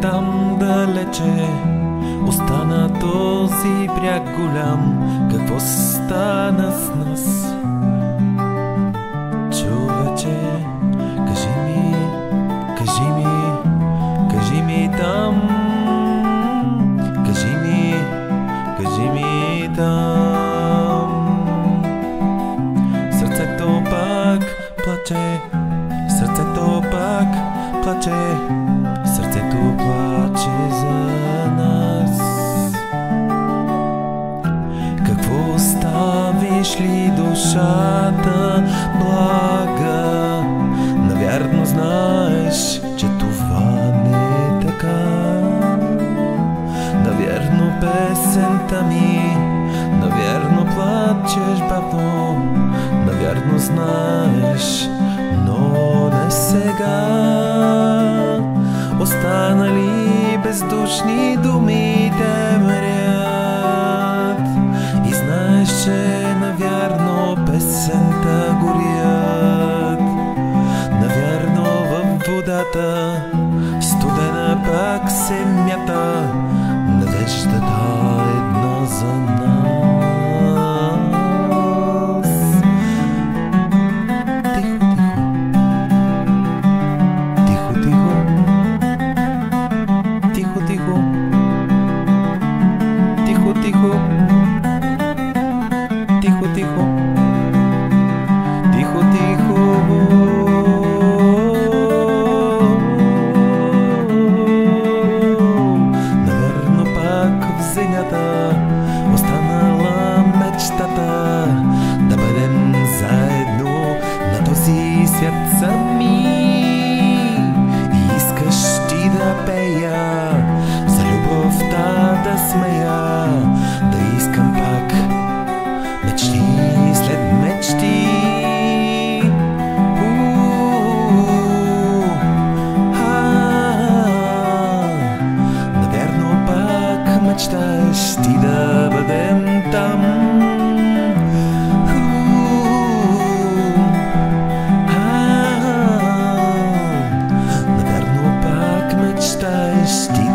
там далече остана този бряг голям. Какво стана с нас? Човече, кажи ми, кажи ми, кажи ми там, кажи ми там. Сърцето пак плаче, сърцето пак плаче, сърцето плаче за нас. Какво оставиш ли душата блага? Навярно знаеш, че това не е така. Навярно песента ми, навярно плачеш бавно, навярно знаеш, но не сега. Останали бездушни думи те мрят и знаеш, че навярно песента горят. Навярно във водата студена пак се мята надеждата една за нас. Останала мечтата да бъдем заедно на този свят сами. И искаш ти да пея, за любовта да смея, да искам пак мечти след мечти. Наверно пак мечтаеш ти да бъдем там. Наверно пак мечтаеш ти